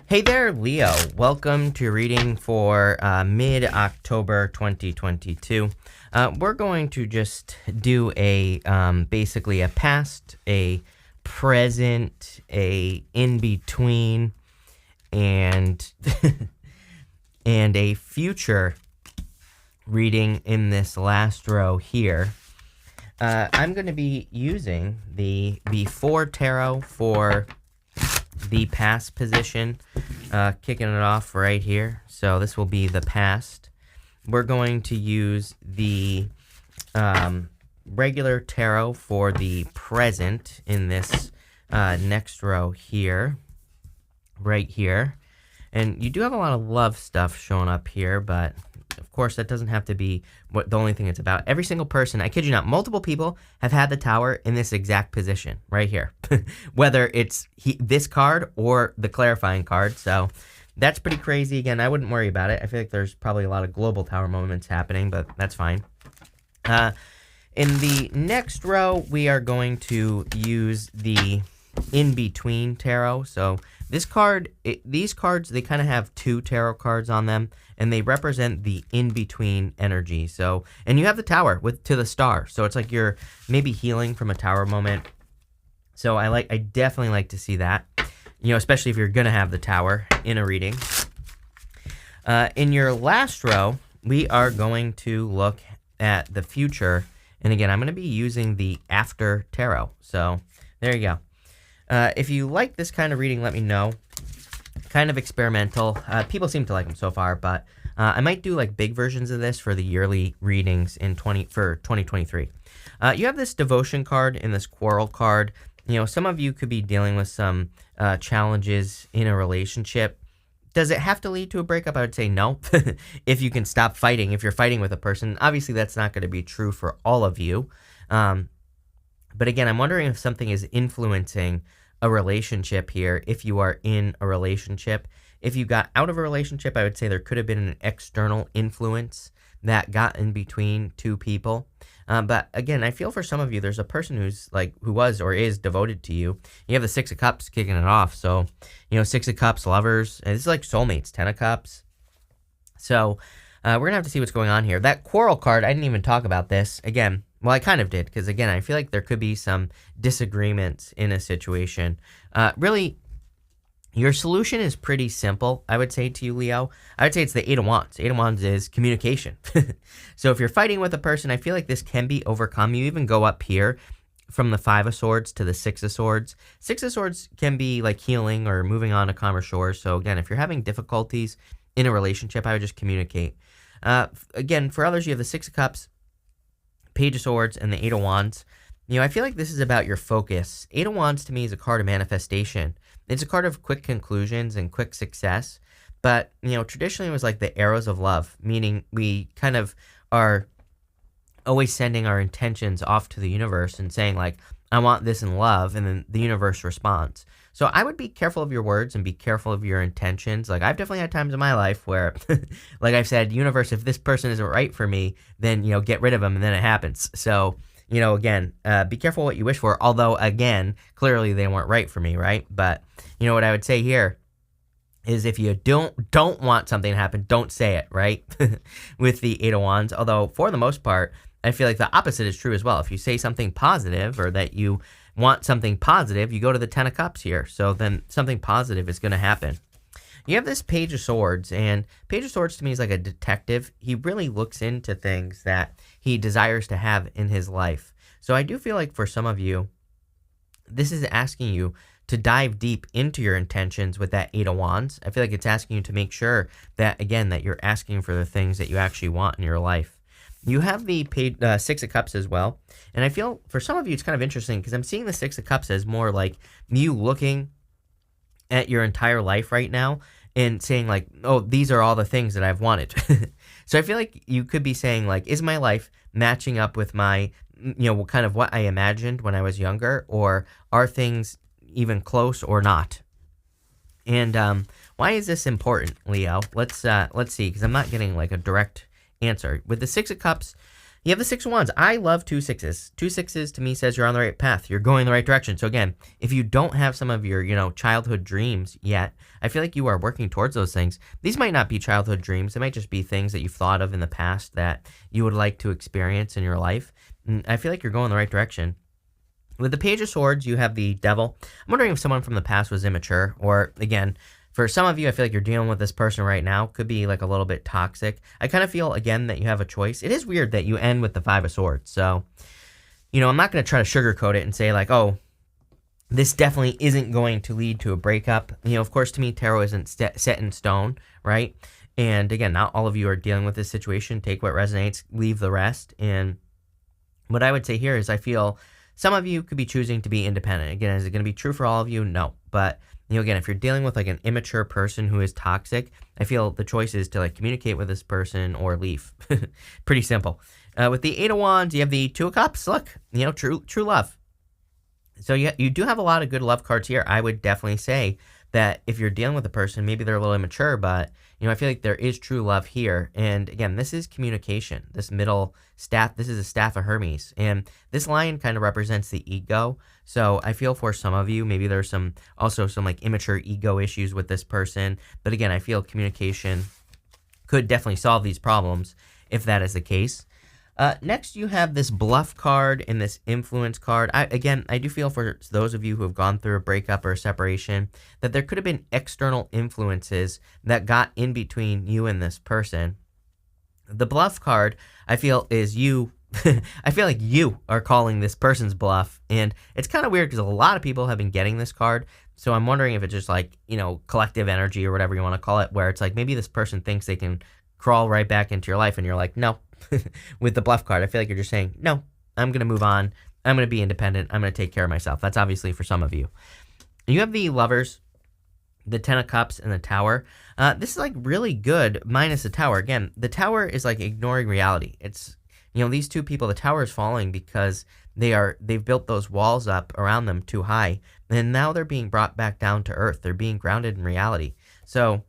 Hey there, Leo. Welcome to your reading for mid-October 2022. We're going to just do a basically a past, a present, a in-between, and and a future reading in this last row here. I'm going to be using the before tarot for the past position, kicking it off right here. So this will be the past. We're going to use the regular tarot for the present in this next row here, right here. And you do have a lot of love stuff showing up here, but of course that doesn't have to be what the only thing it's about. Every single person, I kid you not, multiple people have had the Tower in this exact position right here, whether it's this card or the clarifying card. So that's pretty crazy. Again, I wouldn't worry about it. I feel like there's probably a lot of global Tower moments happening, but that's fine. In the next row, we are going to use the in-between tarot. So this card, these cards, they kind of have two tarot cards on them, and they represent the in-between energy. So, and you have the Tower to the star. So it's like you're maybe healing from a Tower moment. So I definitely like to see that, you know, especially if you're going to have the Tower in a reading. In your last row, we are going to look at the future. And again, I'm going to be using the after tarot. So there you go. If you like this kind of reading, let me know. Kind of experimental. People seem to like them so far, but I might do like big versions of this for the yearly readings for 2023. You have this devotion card and this quarrel card. You know, some of you could be dealing with some challenges in a relationship. Does it have to lead to a breakup? I would say no. If you can stop fighting, if you're fighting with a person, obviously that's not going to be true for all of you. But again, I'm wondering if something is influencing a relationship here, if you are in a relationship. If you got out of a relationship, I would say there could have been an external influence that got in between two people. But again, I feel for some of you, there's a person who was or is devoted to you. You have the Six of Cups kicking it off. So, you know, Six of Cups, lovers, and it's like soulmates, Ten of Cups. So we're going to have to see what's going on here. That quarrel card, I didn't even talk about this. Again, well, I kind of did, because again, I feel like there could be some disagreements in a situation. Really, your solution is pretty simple, I would say to you, Leo. I would say it's the Eight of Wands. Eight of Wands is communication. So if you're fighting with a person, I feel like this can be overcome. You even go up here from the Five of Swords to the Six of Swords. Six of Swords can be like healing or moving on to calmer shores. So again, if you're having difficulties in a relationship, I would just communicate. Again, for others, you have the Six of Cups, Page of Swords, and the Eight of Wands. You know, I feel like this is about your focus. Eight of Wands to me is a card of manifestation. It's a card of quick conclusions and quick success. But, you know, traditionally it was like the arrows of love, meaning we kind of are always sending our intentions off to the universe and saying like, I want this in love, and then the universe responds. So I would be careful of your words and be careful of your intentions. Like, I've definitely had times in my life where, like I've said, universe, if this person isn't right for me, then, you know, get rid of them, and then it happens. So, you know, again, be careful what you wish for. Although, again, clearly they weren't right for me, right? But, you know, what I would say here is if you don't want something to happen, don't say it, right? With the Eight of Wands. Although, for the most part, I feel like the opposite is true as well. If you say something positive or that you want something positive, you go to the Ten of Cups here. So then something positive is going to happen. You have this Page of Swords, and Page of Swords to me is like a detective. He really looks into things that he desires to have in his life. So I do feel like for some of you, this is asking you to dive deep into your intentions with that Eight of Wands. I feel like it's asking you to make sure that, again, that you're asking for the things that you actually want in your life. You have the Six of Cups as well. And I feel for some of you, it's kind of interesting because I'm seeing the Six of Cups as more like you looking at your entire life right now and saying like, oh, these are all the things that I've wanted. So I feel like you could be saying like, is my life matching up with my, you know, kind of what I imagined when I was younger, or are things even close or not? And why is this important, Leo? Let's see, because I'm not getting like a direct answer. With the Six of Cups, You have the Six of Wands. I love 2 6s. 2 6s to me says you're on the right path. You're going the right direction. So again, if you don't have some of your, childhood dreams yet, I feel like you are working towards those things. These might not be childhood dreams. They might just be things that you've thought of in the past that you would like to experience in your life. And I feel like you're going the right direction. With the Page of Swords, you have the Devil. I'm wondering if someone from the past was immature, or again, for some of you, I feel like you're dealing with this person right now. Could be like a little bit toxic. I kind of feel, again, that you have a choice. It is weird that you end with the Five of Swords. So, I'm not going to try to sugarcoat it and say like, oh, this definitely isn't going to lead to a breakup. Of course, to me, tarot isn't set in stone, right? And again, not all of you are dealing with this situation. Take what resonates, leave the rest. And what I would say here is I feel some of you could be choosing to be independent. Again, is it going to be true for all of you? No. But again, if you're dealing with like an immature person who is toxic, I feel the choice is to like communicate with this person or leave. Pretty simple. With the Eight of Wands, you have the Two of Cups. Look, true love. So you do have a lot of good love cards here. I would definitely say that if you're dealing with a person, maybe they're a little immature, but I feel like there is true love here. And again, this is communication. This middle staff, this is a staff of Hermes, and this lion kind of represents the ego. So I feel for some of you, maybe there's some like immature ego issues with this person. But again, I feel communication could definitely solve these problems if that is the case. Next, you have this Bluff card and this Influence card. I do feel for those of you who have gone through a breakup or a separation that there could have been external influences that got in between you and this person. The Bluff card, I feel, is you. I feel like you are calling this person's bluff, and it's kind of weird because a lot of people have been getting this card. So I'm wondering if it's just like, collective energy or whatever you want to call it, where it's like maybe this person thinks they can crawl right back into your life, and you're like, no. With the Bluff card, I feel like you're just saying, no, I'm going to move on. I'm going to be independent. I'm going to take care of myself. That's obviously for some of you. You have the Lovers, the Ten of Cups, and the Tower. This is like really good minus the Tower. Again, the Tower is like ignoring reality. It's, these two people, the Tower is falling because they've built those walls up around them too high. And now they're being brought back down to earth. They're being grounded in reality. So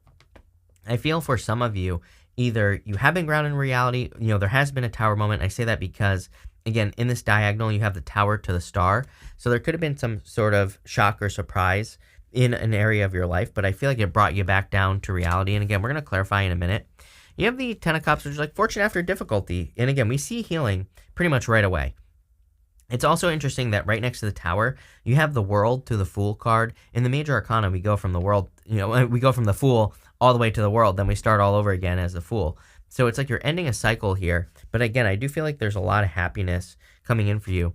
I feel for some of you, either you have been grounded in reality, there has been a Tower moment. I say that because, again, in this diagonal, you have the Tower to the Star. So there could have been some sort of shock or surprise in an area of your life, but I feel like it brought you back down to reality. And again, we're going to clarify in a minute. You have the Ten of Cups, which is like fortune after difficulty. And again, we see healing pretty much right away. It's also interesting that right next to the Tower, you have the World to the Fool card. In the Major Arcana, we go from the World, we go from the Fool all the way to the World, then we start all over again as the Fool. So it's like you're ending a cycle here. But again, I do feel like there's a lot of happiness coming in for you.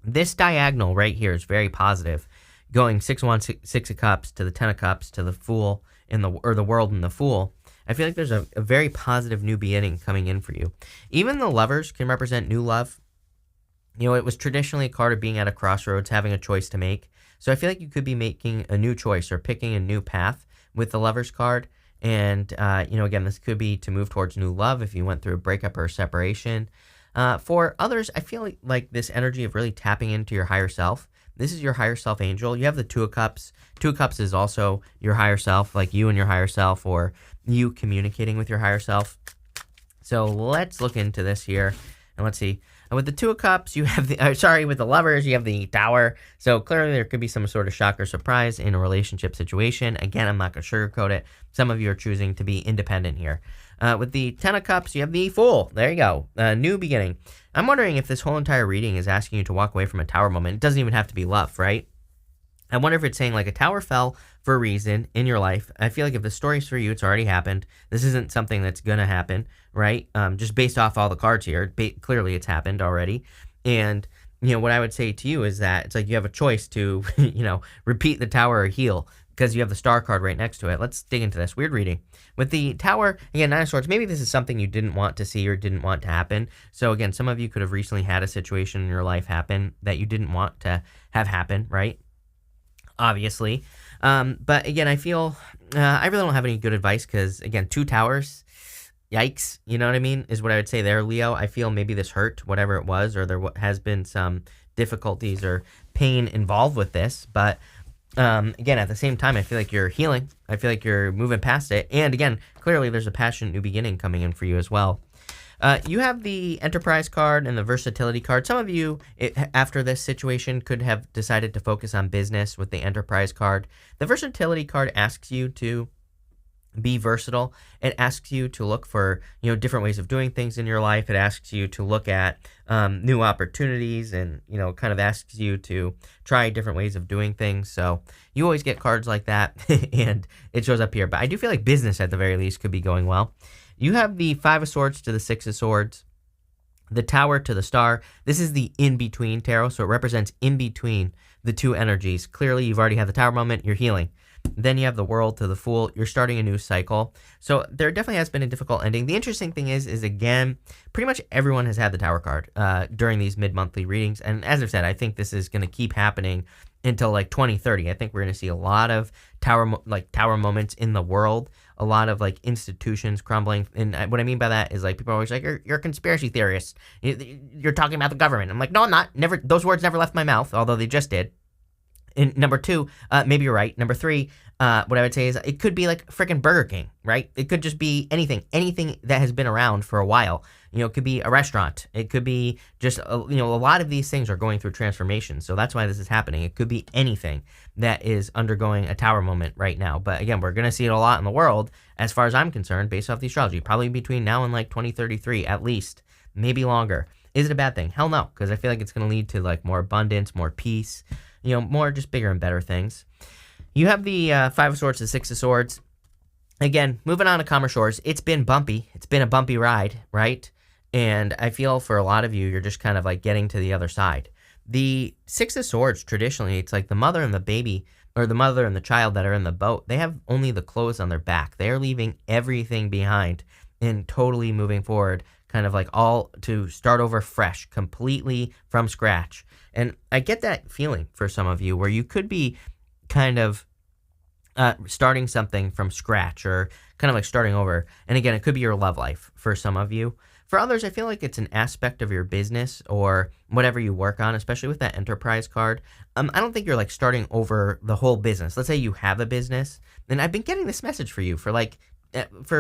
This diagonal right here is very positive. Going 6 of Wands, 6 of Cups to the 10 of Cups to the Fool or the World and the Fool. I feel like there's a very positive new beginning coming in for you. Even the Lovers can represent new love. It was traditionally a card of being at a crossroads, having a choice to make. So I feel like you could be making a new choice or picking a new path with the Lovers card. And, again, this could be to move towards new love if you went through a breakup or a separation. For others, I feel like this energy of really tapping into your higher self. This is your higher self angel. You have the Two of Cups. Two of Cups is also your higher self, like you and your higher self, or you communicating with your higher self. So let's look into this here. And let's see. And with the Two of Cups, you have with the Lovers, you have the Tower. So clearly there could be some sort of shock or surprise in a relationship situation. Again, I'm not going to sugarcoat it. Some of you are choosing to be independent here. With the Ten of Cups, you have the Fool. There you go. New beginning. I'm wondering if this whole entire reading is asking you to walk away from a Tower moment. It doesn't even have to be love, right? I wonder if it's saying like a tower fell for a reason in your life. I feel like if the story's for you, it's already happened. This isn't something that's going to happen, right? Just based off all the cards here, clearly it's happened already. And, what I would say to you is that it's like you have a choice to, repeat the Tower or heal because you have the Star card right next to it. Let's dig into this. Weird reading. With the Tower, again, Nine of Swords, maybe this is something you didn't want to see or didn't want to happen. So again, some of you could have recently had a situation in your life happen that you didn't want to have happen, right? Obviously. But again, I feel I really don't have any good advice because, again, 2 towers, yikes, you know what I mean, is what I would say there, Leo. I feel maybe this hurt, whatever it was, or there has been some difficulties or pain involved with this. But again, at the same time, I feel like you're healing. I feel like you're moving past it. And again, clearly there's a passionate new beginning coming in for you as well. You have the Enterprise card and the Versatility card. Some of you, after this situation, could have decided to focus on business with the Enterprise card. The Versatility card asks you to be versatile. It asks you to look for, different ways of doing things in your life. It asks you to look at new opportunities and, kind of asks you to try different ways of doing things. So you always get cards like that and it shows up here. But I do feel like business at the very least could be going well. You have the Five of Swords to the Six of Swords, the Tower to the Star. This is the in-between tarot, so it represents in between the two energies. Clearly, you've already had the Tower moment, you're healing. Then you have the World to the Fool. You're starting a new cycle. So there definitely has been a difficult ending. The interesting thing is again, pretty much everyone has had the Tower card during these mid-monthly readings. And as I've said, I think this is going to keep happening until like 2030. I think we're going to see a lot of tower moments in the world, a lot of like institutions crumbling. And what I mean by that is like people are always like, you're a conspiracy theorist. You're talking about the government. I'm like, no, I'm not. Never. Those words never left my mouth, although they just did. And number two, maybe you're right. Number three, what I would say is it could be like freaking Burger King, right? It could just be anything that has been around for a while. It could be a restaurant. It could be just, a lot of these things are going through transformation. So that's why this is happening. It could be anything that is undergoing a tower moment right now. But again, we're going to see it a lot in the world as far as I'm concerned, based off the astrology, probably between now and like 2033 at least, maybe longer. Is it a bad thing? Hell no, because I feel like it's going to lead to like more abundance, more peace, more just bigger and better things. You have the Five of Swords, the Six of Swords. Again, moving on to calmer shores. It's been bumpy. It's been a bumpy ride, right? And I feel for a lot of you, you're just kind of like getting to the other side. The Six of Swords, traditionally, it's like the mother and the baby, or the mother and the child that are in the boat. They have only the clothes on their back. They're leaving everything behind and totally moving forward, kind of like all to start over fresh, completely from scratch. And I get that feeling for some of you where you could be kind of starting something from scratch or kind of like starting over. And again, it could be your love life for some of you. For others, I feel like it's an aspect of your business or whatever you work on, especially with that Enterprise card. I don't think you're like starting over the whole business. Let's say you have a business, and I've been getting this message for you for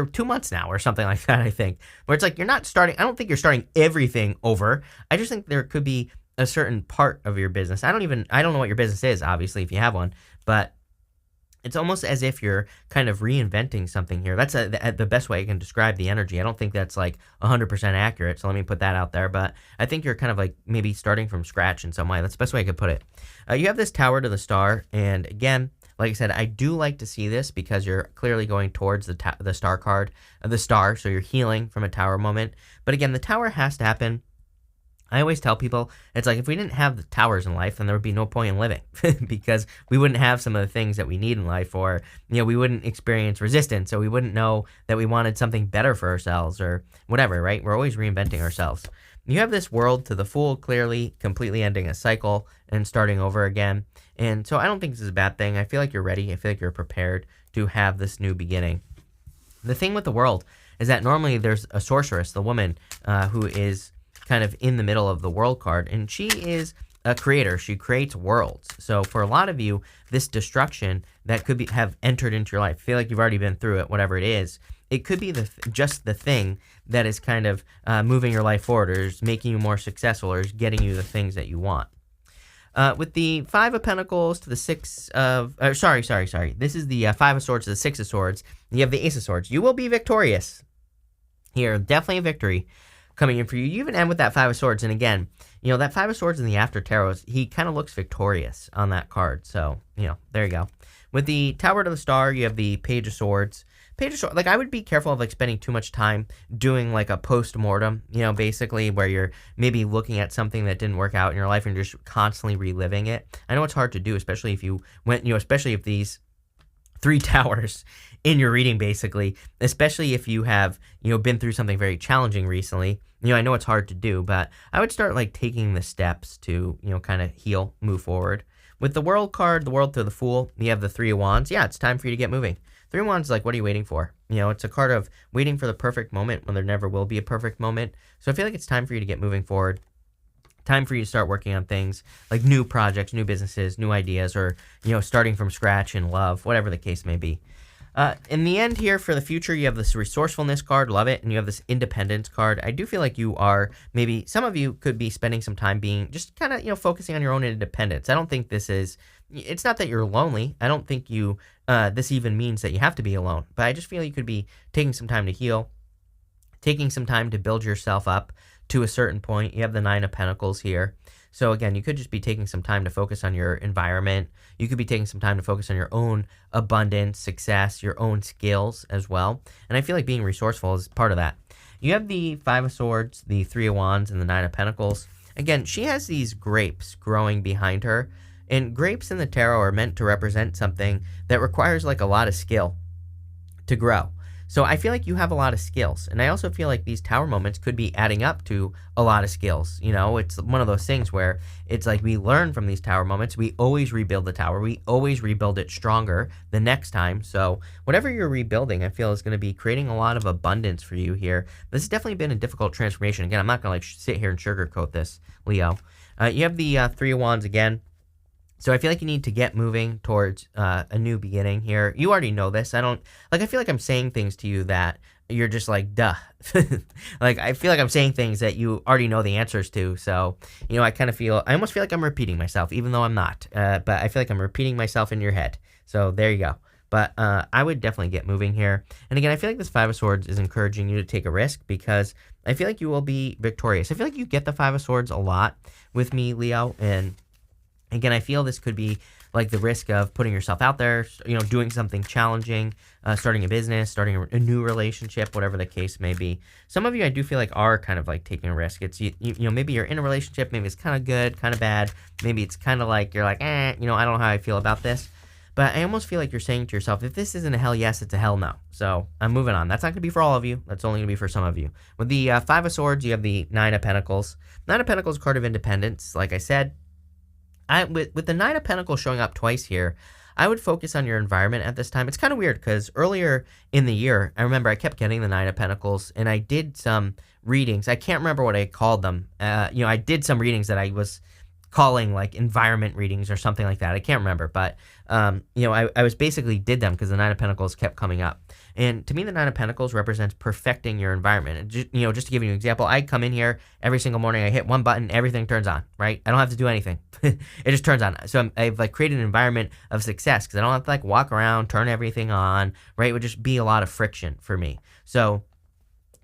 2 months now or something like that, I think, where it's like you're not starting. I don't think you're starting everything over. I just think there could be a certain part of your business. I don't know what your business is, obviously, if you have one, but it's almost as if you're kind of reinventing something here. That's the best way I can describe the energy. I don't think that's like 100% accurate, so let me put that out there, but I think you're kind of like maybe starting from scratch in some way. That's the best way I could put it. You have this Tower to the Star, and again, like I said, I do like to see this because you're clearly going towards the Star card, the Star, so you're healing from a Tower moment. But again, the Tower has to happen. I always tell people, it's like if we didn't have the towers in life, then there would be no point in living because we wouldn't have some of the things that we need in life, or, we wouldn't experience resistance, so we wouldn't know that we wanted something better for ourselves or whatever, right? We're always reinventing ourselves. You have this World to the Fool, clearly completely ending a cycle and starting over again. And so I don't think this is a bad thing. I feel like you're ready. I feel like you're prepared to have this new beginning. The thing with the World is that normally there's a sorceress, the woman who is kind of in the middle of the World card, and she is a creator. She creates worlds. So for a lot of you, this destruction that could have entered into your life, feel like you've already been through it, whatever it is, it could be just the thing that is kind of moving your life forward, or is making you more successful, or is getting you the things that you want. With the Five of Pentacles to the Six of... sorry. This is the Five of Swords to the Six of Swords. You have the Ace of Swords. You will be victorious here. Definitely a victory coming in for you. You even end with that Five of Swords. And again, that Five of Swords in the After Tarot, he kind of looks victorious on that card. So, there you go. With the Tower to the Star, you have the Page of Swords. Page of Swords, like, I would be careful of, like, spending too much time doing, like, a post-mortem, basically where you're maybe looking at something that didn't work out in your life and you're just constantly reliving it. I know it's hard to do, especially if you went, especially if these 3 towers in your reading, basically, especially if you have, been through something very challenging recently. I know it's hard to do, but I would start, like, taking the steps to, kind of heal, move forward. With the World card, the World to the Fool, you have the Three of Wands. Yeah, it's time for you to get moving. Three of Wands is like, what are you waiting for? It's a card of waiting for the perfect moment when there never will be a perfect moment. So I feel like it's time for you to get moving forward. Time for you to start working on things like new projects, new businesses, new ideas, or, starting from scratch in love, whatever the case may be. In the end here, for the future, you have this resourcefulness card, love it, and you have this independence card. I do feel like you are, maybe some of you could be spending some time being just kind of, focusing on your own independence. I don't think this is, it's not that you're lonely. I don't think you, this even means that you have to be alone, but I just feel you could be taking some time to heal, taking some time to build yourself up to a certain point. You have the Nine of Pentacles here. So again, you could just be taking some time to focus on your environment. You could be taking some time to focus on your own abundance, success, your own skills as well. And I feel like being resourceful is part of that. You have the Five of Swords, the Three of Wands, and the Nine of Pentacles. Again, she has these grapes growing behind her. And grapes in the tarot are meant to represent something that requires like a lot of skill to grow. So I feel like you have a lot of skills. And I also feel like these tower moments could be adding up to a lot of skills. It's one of those things where it's like we learn from these tower moments. We always rebuild the tower. We always rebuild it stronger the next time. So whatever you're rebuilding, I feel is going to be creating a lot of abundance for you here. This has definitely been a difficult transformation. Again, I'm not going to sit here and sugarcoat this, Leo. You have the Three of Wands again. So I feel like you need to get moving towards a new beginning here. You already know this. I feel like I'm saying things to you that you're just like, duh. Like, I feel like I'm saying things that you already know the answers to. So, I almost feel like I'm repeating myself, even though I'm not. But I feel like I'm repeating myself in your head. So there you go. But I would definitely get moving here. And again, I feel like this Five of Swords is encouraging you to take a risk because I feel like you will be victorious. I feel like you get the Five of Swords a lot with me, Leo, and again, I feel this could be like the risk of putting yourself out there, doing something challenging, starting a business, starting a new relationship, whatever the case may be. Some of you, I do feel like, are kind of like taking a risk. It's, maybe you're in a relationship, maybe it's kind of good, kind of bad. Maybe it's kind of like, you're like, I don't know how I feel about this. But I almost feel like you're saying to yourself, if this isn't a hell yes, it's a hell no. So I'm moving on. That's not going to be for all of you. That's only going to be for some of you. With the Five of Swords, you have the Nine of Pentacles. Nine of Pentacles, card of independence. Like I said, with the Nine of Pentacles showing up twice here, I would focus on your environment at this time. It's kind of weird because earlier in the year, I remember I kept getting the Nine of Pentacles, and I did some readings. I can't remember what I called them. I did some readings that I was calling like environment readings or something like that. I can't remember, but I was basically did them because the Nine of Pentacles kept coming up. And to me, the Nine of Pentacles represents perfecting your environment. And just to give you an example, I come in here every single morning, I hit one button, everything turns on, right? I don't have to do anything. It just turns on. So I've like created an environment of success because I don't have to like walk around, turn everything on, right? It would just be a lot of friction for me. So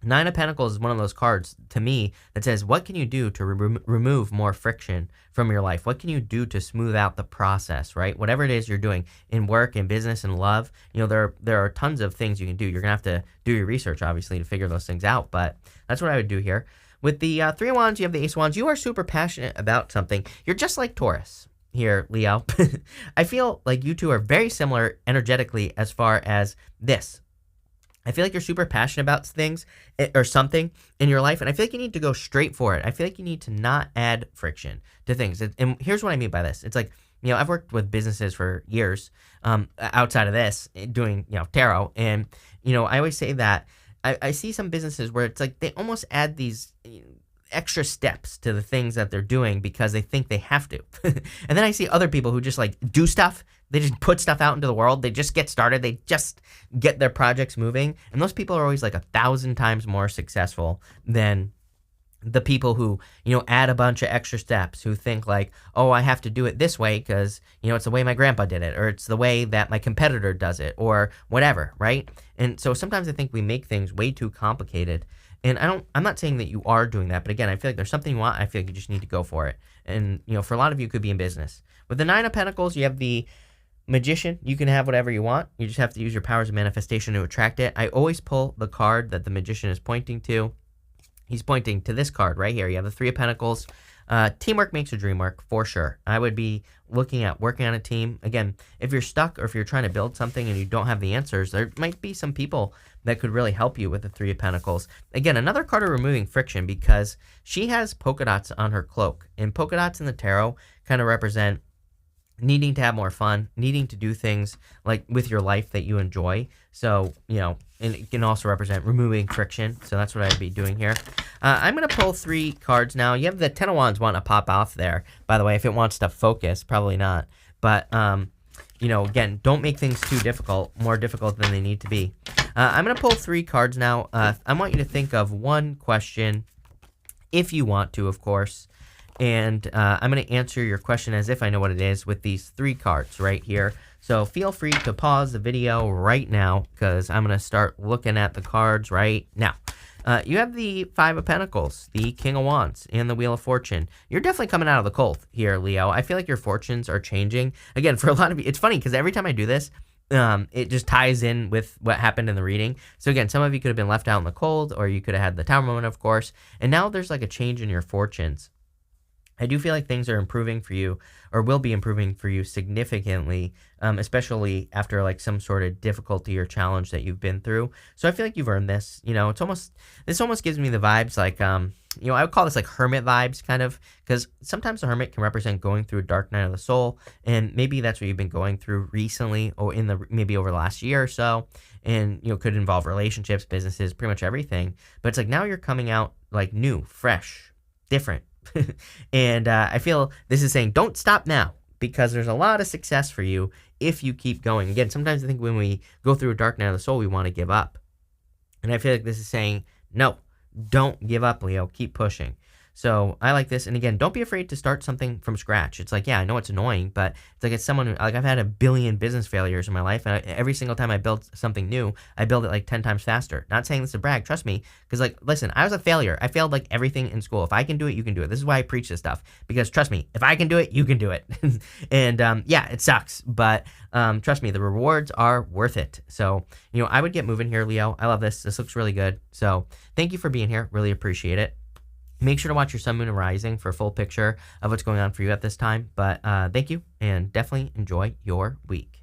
Nine of Pentacles is one of those cards to me that says, what can you do to remove more friction from your life? What can you do to smooth out the process, right? Whatever it is you're doing in work, in business, in love, there are tons of things you can do. You're going to have to do your research, obviously, to figure those things out, but that's what I would do here. With the Three of Wands, you have the Ace of Wands. You are super passionate about something. You're just like Taurus here, Leo. I feel like you two are very similar energetically as far as this. I feel like you're super passionate about things or something in your life, and I feel like you need to go straight for it. I feel like you need to not add friction to things. And here's what I mean by this. It's like, I've worked with businesses for years outside of this, doing, tarot, and, I always say that I see some businesses where it's like they almost add these extra steps to the things that they're doing because they think they have to. And then I see other people who just like do stuff. They just put stuff out into the world. They just get started. They just get their projects moving. And those people are always like 1,000 times more successful than the people who, add a bunch of extra steps, who think like, oh, I have to do it this way because, it's the way my grandpa did it, or it's the way that my competitor does it, or whatever, right? And so sometimes I think we make things way too complicated. And I'm not saying that you are doing that, but again, I feel like there's something you want. I feel like you just need to go for it. And, for a lot of you, it could be in business. With the Nine of Pentacles, you have the Magician. You can have whatever you want. You just have to use your powers of manifestation to attract it. I always pull the card that the Magician is pointing to. He's pointing to this card right here. You have the Three of Pentacles. Teamwork makes a dream work, for sure. I would be looking at working on a team. Again, if you're stuck or if you're trying to build something and you don't have the answers, there might be some people that could really help you with the Three of Pentacles. Again, another card of removing friction because she has polka dots on her cloak. And polka dots in the tarot kind of represent needing to have more fun, needing to do things like with your life that you enjoy. So, and it can also represent removing friction. So that's what I'd be doing here. I'm going to pull 3 cards now. You have the Ten of Wands wanting to pop off there. By the way, if it wants to focus, probably not. But, again, don't make things too difficult, more difficult than they need to be. I'm going to pull 3 cards now. I want you to think of one question, if you want to, of course. And I'm going to answer your question as if I know what it is with these 3 cards right here. So feel free to pause the video right now because I'm going to start looking at the cards right now. You have the 5 of Pentacles, the King of Wands, and the Wheel of Fortune. You're definitely coming out of the cold here, Leo. I feel like your fortunes are changing. Again, for a lot of you, it's funny because every time I do this, it just ties in with what happened in the reading. So again, some of you could have been left out in the cold, or you could have had the Tower moment, of course. And now there's like a change in your fortunes. I do feel like things are improving for you, or will be improving for you significantly, especially after like some sort of difficulty or challenge that you've been through. So I feel like you've earned this. This almost gives me the vibes like, I would call this like hermit vibes kind of, because sometimes the hermit can represent going through a dark night of the soul, and maybe that's what you've been going through recently, or maybe over the last year or so, and could involve relationships, businesses, pretty much everything. But it's like now you're coming out like new, fresh, different. And I feel this is saying don't stop now, because there's a lot of success for you if you keep going. Again, sometimes I think when we go through a dark night of the soul, we want to give up. And I feel like this is saying, no, don't give up, Leo. Keep pushing. So I like this. And again, don't be afraid to start something from scratch. It's like, yeah, I know it's annoying, but it's like, it's someone who, like, I've had a billion business failures in my life. And every single time I build something new, I build it like 10 times faster. Not saying this to brag, trust me. Because like, listen, I was a failure. I failed like everything in school. If I can do it, you can do it. This is why I preach this stuff, because trust me, if I can do it, you can do it. And yeah, it sucks, but trust me, the rewards are worth it. So, I would get moving here, Leo. I love this. This looks really good. So thank you for being here. Really appreciate it. Make sure to watch your sun, moon, and rising for a full picture of what's going on for you at this time. But thank you, and definitely enjoy your week.